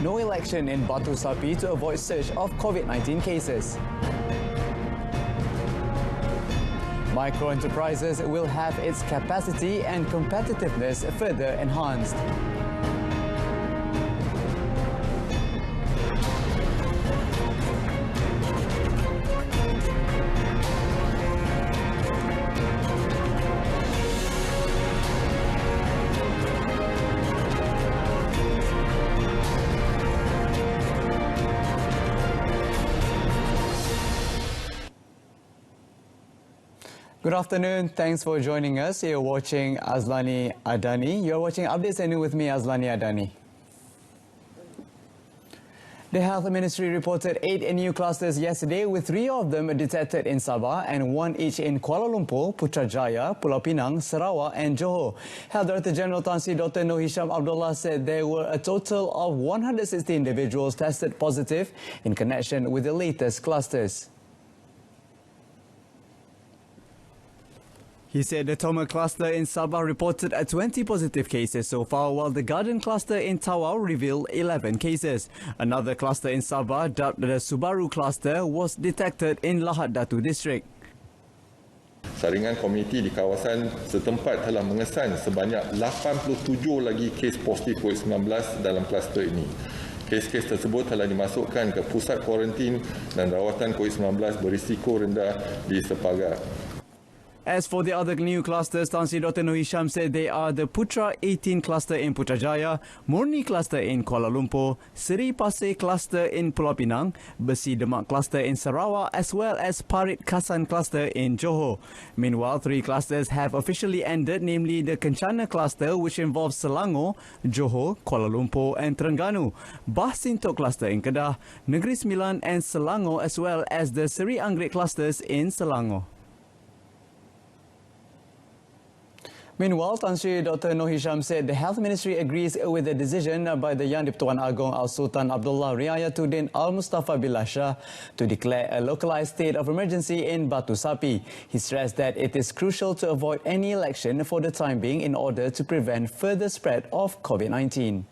No election in Batu Sapi to avoid surge of COVID-19 cases. Micro enterprises will have its capacity and competitiveness further enhanced. Good afternoon. Thanks for joining us. You're watching Azlani Adani. You're watching Updates News with me, Azlani Adani. The Health Ministry reported 8 new clusters yesterday, with 3 of them detected in Sabah and 1 each in Kuala Lumpur, Putrajaya, Pulau Pinang, Sarawak and Johor. Health Director General Tan Sri Dr. Noor Hisham Abdullah said there were a total of 160 individuals tested positive in connection with the latest clusters. He said the Toma cluster in Sabah reported 20 positive cases so far, while the Garden cluster in Tawau revealed 11 cases. Another cluster in Sabah, dubbed the Subaru cluster, was detected in Lahad Datu district. Saringan komuniti di kawasan setempat telah mengesan sebanyak 87 lagi kes positif COVID-19 dalam kluster ini. Kes-kes tersebut telah dimasukkan ke pusat kuarantin dan rawatan COVID-19 berisiko rendah di Sepaga. As for the other new clusters, Tan Sri Dr. Noor Hisham said they are the Putra 18 cluster in Putrajaya, Murni cluster in Kuala Lumpur, Seri Pasir cluster in Pulau Pinang, Besi Demak cluster in Sarawak, as well as Parit Kasan cluster in Johor. Meanwhile, 3 clusters have officially ended, namely the Kencana cluster, which involves Selangor, Johor, Kuala Lumpur and Terengganu, Bah Sintok cluster in Kedah, Negeri Sembilan and Selangor, as well as the Seri Anggrek clusters in Selangor. Meanwhile, Tan Sri Dr. Noor Hisham said the Health Ministry agrees with the decision by the Yang di-Pertuan Agong Al-Sultan Abdullah Riayatuddin Al-Mustafa Billah Shah to declare a localised state of emergency in Batu Sapi. He stressed that it is crucial to avoid any election for the time being in order to prevent further spread of COVID-19.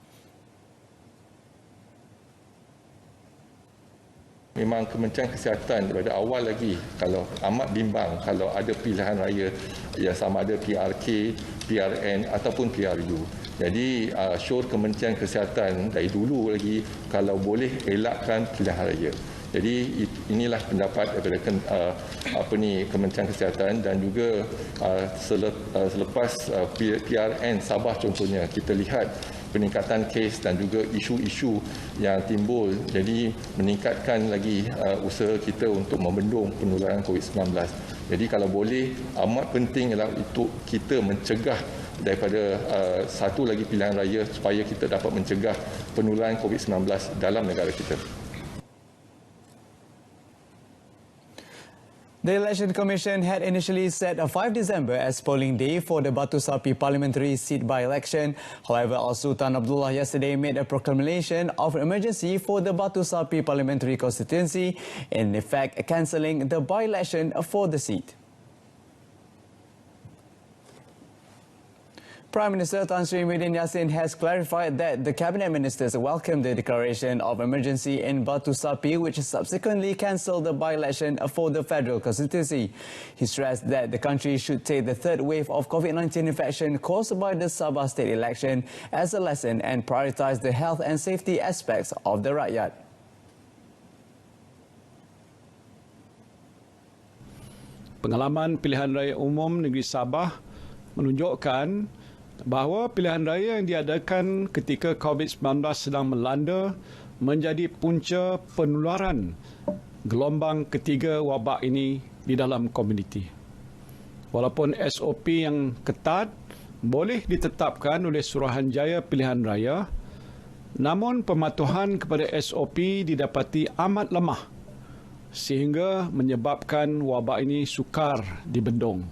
Memang Kementerian Kesihatan daripada awal lagi kalau amat bimbang kalau ada pilihan raya yang sama ada PRK, PRN ataupun PRU. Jadi syor Kementerian Kesihatan dari dulu lagi kalau boleh elakkan pilihan raya. Jadi inilah pendapat daripada Kementerian Kesihatan dan juga selepas PRN Sabah contohnya kita lihat peningkatan kes dan juga isu-isu yang timbul, jadi meningkatkan lagi usaha kita untuk membendung penularan COVID-19. Jadi kalau boleh, amat penting ialah untuk kita mencegah daripada satu lagi pilihan raya supaya kita dapat mencegah penularan COVID-19 dalam negara kita. The Election Commission had initially set 5 December as polling day for the Batu Sapi parliamentary seat by-election. However, Al-Sultan Abdullah yesterday made a proclamation of emergency for the Batu Sapi parliamentary constituency, in effect cancelling the by-election for the seat. Prime Minister Tan Sri Muhyiddin Yassin has clarified that the Cabinet Ministers welcomed the declaration of emergency in Batu Sapi, which subsequently cancelled the by-election for the federal constituency. He stressed that the country should take the third wave of COVID-19 infection caused by the Sabah state election as a lesson and prioritise the health and safety aspects of the rakyat. Pengalaman pilihan raya umum negeri Sabah menunjukkan bahawa pilihan raya yang diadakan ketika COVID-19 sedang melanda menjadi punca penularan gelombang ketiga wabak ini di dalam komuniti. Walaupun SOP yang ketat boleh ditetapkan oleh Suruhanjaya Pilihan Raya, namun pematuhan kepada SOP didapati amat lemah sehingga menyebabkan wabak ini sukar dibendung.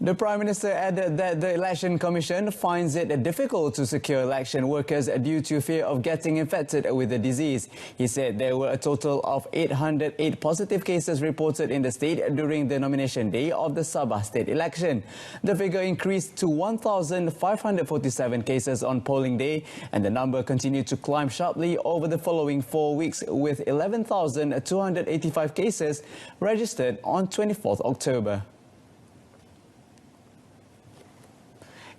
The Prime Minister added that the Election Commission finds it difficult to secure election workers due to fear of getting infected with the disease. He said there were a total of 808 positive cases reported in the state during the nomination day of the Sabah state election. The figure increased to 1,547 cases on polling day, and the number continued to climb sharply over the following 4 weeks, with 11,285 cases registered on 24th October.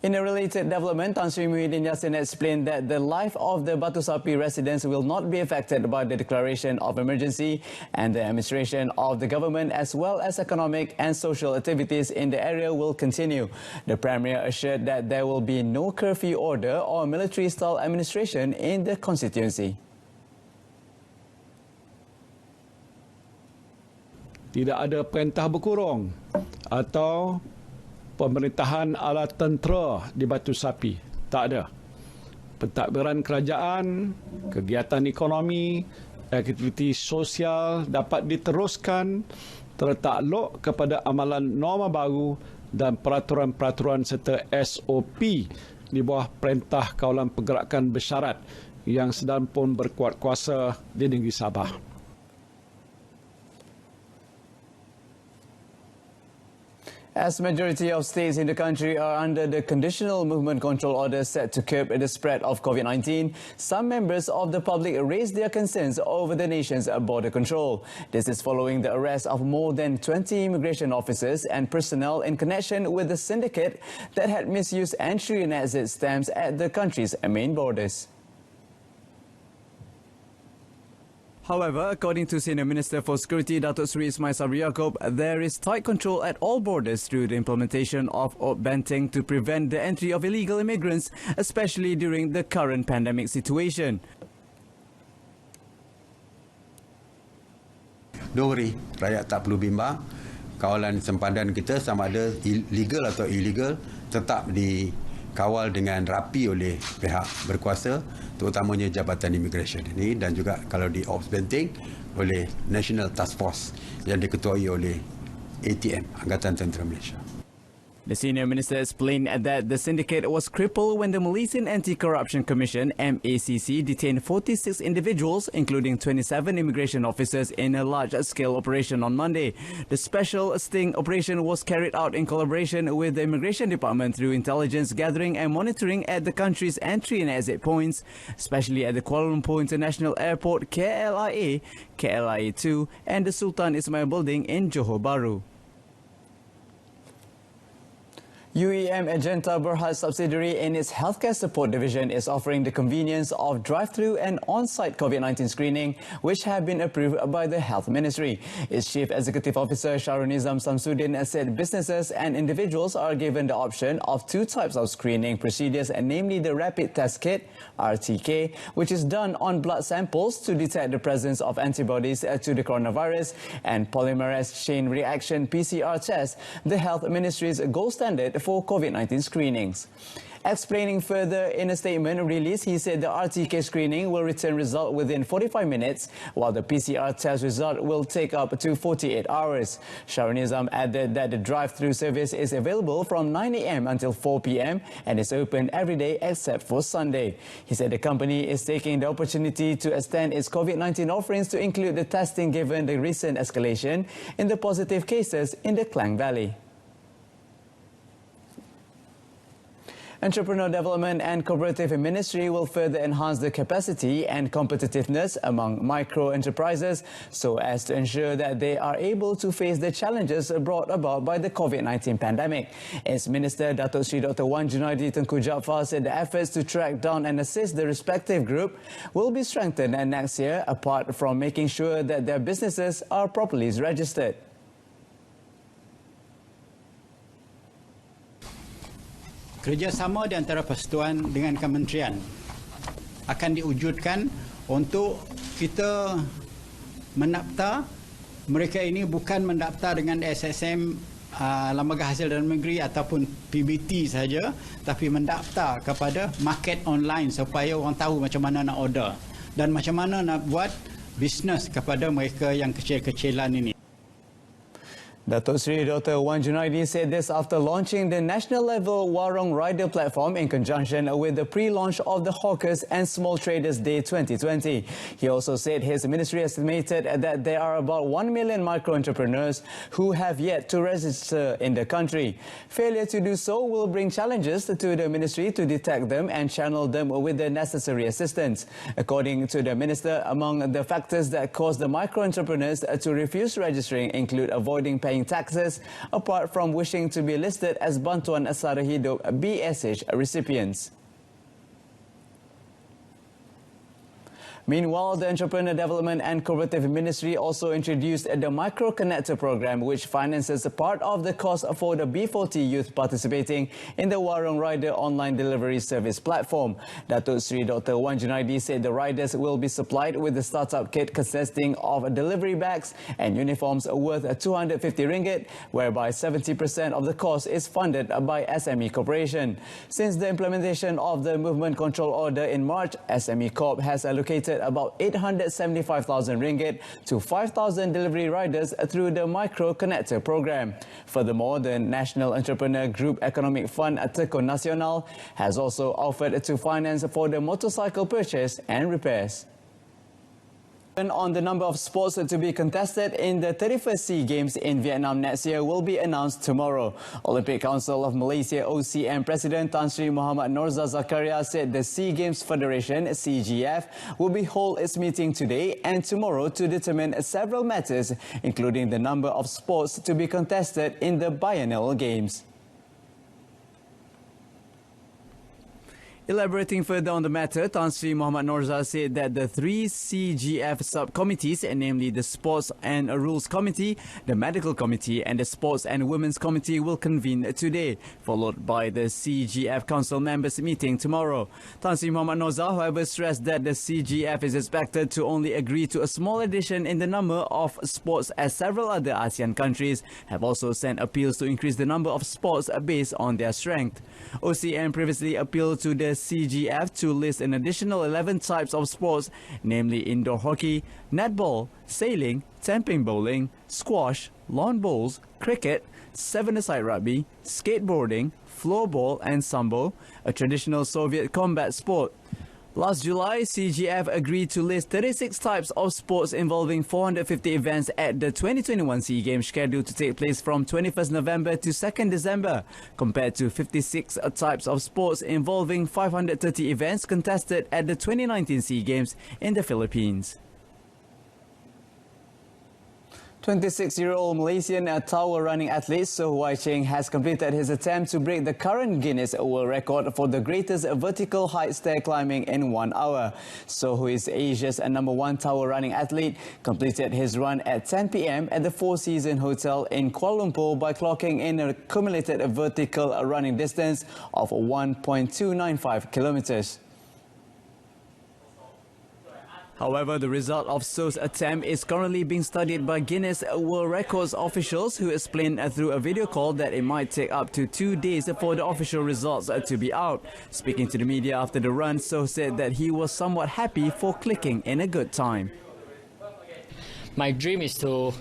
In a related development, Tan Sri Muhyiddin Yassin explained that the life of the Batu Sapi residents will not be affected by the declaration of emergency, and the administration of the government as well as economic and social activities in the area will continue. The Premier assured that there will be no curfew order or military-style administration in the constituency. Tidak ada perintah berkurung atau pemerintahan ala tentera di Batu Sapi. Tak ada. Pentadbiran kerajaan, kegiatan ekonomi, aktiviti sosial dapat diteruskan tertakluk kepada amalan norma baru dan peraturan-peraturan serta SOP di bawah Perintah Kawalan Pergerakan Bersyarat yang sedang pun berkuat kuasa di negeri Sabah. As majority of states in the country are under the conditional movement control order set to curb the spread of COVID-19, some members of the public raised their concerns over the nation's border control. This is following the arrest of more than 20 immigration officers and personnel in connection with the syndicate that had misused entry and exit stamps at the country's main borders. However, according to Senior Minister for Security Datuk Seri Ismail Sabri Yaakob, there is tight control at all borders through the implementation of banteng to prevent the entry of illegal immigrants, especially during the current pandemic situation. Don't worry, rakyat tak perlu bimbang. Kawalan sempadan kita sama ada legal atau illegal tetap dikawal dengan rapi oleh pihak berkuasa, terutamanya Jabatan Immigration ini, dan juga kalau di Ops Benteng oleh National Task Force yang diketuai oleh ATM, Angkatan Tentera Malaysia. The senior minister explained that the syndicate was crippled when the Malaysian Anti-Corruption Commission (MACC) detained 46 individuals, including 27 immigration officers, in a large-scale operation on Monday. The special sting operation was carried out in collaboration with the Immigration Department through intelligence gathering and monitoring at the country's entry and exit points, especially at the Kuala Lumpur International Airport (KLIA), KLIA 2, and the Sultan Ismail Building in Johor Bahru. UEM Agenta Berhad subsidiary in its healthcare support division is offering the convenience of drive-through and on-site COVID-19 screening, which have been approved by the Health Ministry. Its Chief Executive Officer Shahrunizam Samsudin said businesses and individuals are given the option of two types of screening procedures, namely the rapid test kit, RTK, which is done on blood samples to detect the presence of antibodies to the coronavirus, and polymerase chain reaction PCR test, the Health Ministry's gold standard for COVID-19 screenings. Explaining further in a statement released, he said the RTK screening will return result within 45 minutes, while the PCR test result will take up to 48 hours. Shahrunizam added that the drive-through service is available from 9 a.m. until 4 p.m. and is open every day except for Sunday. He said the company is taking the opportunity to extend its COVID-19 offerings to include the testing given the recent escalation in the positive cases in the Klang Valley. Entrepreneur Development and Cooperative Ministry will further enhance the capacity and competitiveness among micro-enterprises so as to ensure that they are able to face the challenges brought about by the COVID-19 pandemic. Its Minister Datuk Sri Dr. Wan Junaidi Tengku Jaafar said the efforts to track down and assist the respective group will be strengthened next year, apart from making sure that their businesses are properly registered. Kerjasama di antara persatuan dengan kementerian akan diwujudkan untuk kita mendaftar. Mereka ini bukan mendaftar dengan SSM, Lembaga Hasil Dalam Negeri ataupun PBT saja, tapi mendaftar kepada market online supaya orang tahu macam mana nak order dan macam mana nak buat bisnes kepada mereka yang kecil-kecilan ini. Datuk Seri Dr. Wan Junaidi said this after launching the national-level Warung Rider platform in conjunction with the pre-launch of the Hawkers and Small Traders Day 2020. He also said his ministry estimated that there are about 1 million micro-entrepreneurs who have yet to register in the country. Failure to do so will bring challenges to the ministry to detect them and channel them with the necessary assistance. According to the minister, among the factors that cause the micro-entrepreneurs to refuse registering include avoiding paying taxes, apart from wishing to be listed as Bantuan Sara Hidup BSH recipients. Meanwhile, the Entrepreneur Development and Cooperative Ministry also introduced the Micro Connector program, which finances a part of the cost for the B40 youth participating in the Warung Rider online delivery service platform. Datuk Seri Dr. Wan Junaidi said the riders will be supplied with a startup kit consisting of delivery bags and uniforms worth RM250, whereby 70% of the cost is funded by SME Corporation. Since the implementation of the Movement Control Order in March, SME Corp has allocated about RM875,000 to 5,000 delivery riders through the Micro Connector program. Furthermore, the National Entrepreneur Group Economic Fund Tekun Nasional has also offered to finance for the motorcycle purchase and repairs. On the number of sports to be contested in the 31st SEA Games in Vietnam next year will be announced tomorrow. Olympic Council of Malaysia OCM President Tan Sri Muhammad Norza Zakaria said the SEA Games Federation CGF will be hold its meeting today and tomorrow to determine several matters, including the number of sports to be contested in the biennial games. Elaborating further on the matter, Tan Sri Muhammad Norza said that the three CGF subcommittees, namely the Sports and Rules Committee, the Medical Committee and the Sports and Women's Committee, will convene today, followed by the CGF Council members meeting tomorrow. Tan Sri Muhammad Norza, however, stressed that the CGF is expected to only agree to a small addition in the number of sports, as several other ASEAN countries have also sent appeals to increase the number of sports based on their strength. OCM previously appealed to the CGF to list an additional 11 types of sports, namely indoor hockey, netball, sailing, tamping bowling, squash, lawn bowls, cricket, seven-a-side rugby, skateboarding, floorball and sambo, a traditional Soviet combat sport. Last July, CGF agreed to list 36 types of sports involving 450 events at the 2021 SEA Games scheduled to take place from 21st November to 2nd December, compared to 56 types of sports involving 530 events contested at the 2019 SEA Games in the Philippines. 26-year-old Malaysian tower running athlete Soh Wai Cheng has completed his attempt to break the current Guinness World Record for the greatest vertical height stair climbing in 1 hour. Soh, who is Asia's #1 tower running athlete, completed his run at 10 p.m. at the Four Seasons Hotel in Kuala Lumpur by clocking in a cumulated vertical running distance of 1.295 kilometers. However, the result of Soh's attempt is currently being studied by Guinness World Records officials, who explained through a video call that it might take up to 2 days for the official results to be out. Speaking to the media after the run, Soh said that he was somewhat happy for clicking in a good time. My dream is to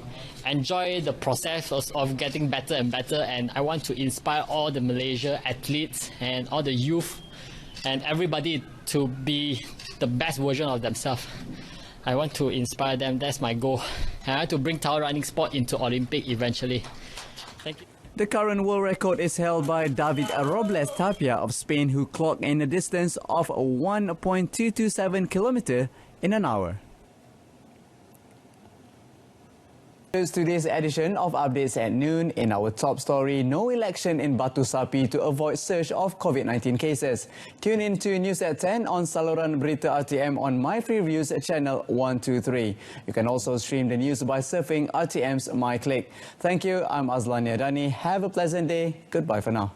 enjoy the process of getting better and better, and I want to inspire all the Malaysia athletes and all the youth and everybody to be the best version of themselves. I want to inspire them. That's my goal. I want to bring tower running sport into Olympic eventually. Thank you. The current world record is held by David Robles Tapia of Spain, who clocked in a distance of 1.227 kilometers in an hour. Here's today's edition of Updates at Noon. In our top story, no election in Batu Sapi to avoid surge of COVID-19 cases. Tune in to News at 10 on saluran Berita RTM on My Free Views channel 123. You can also stream the news by surfing RTM's MyClick. Thank you. I'm Azlan Yadani. Have a pleasant day. Goodbye for now.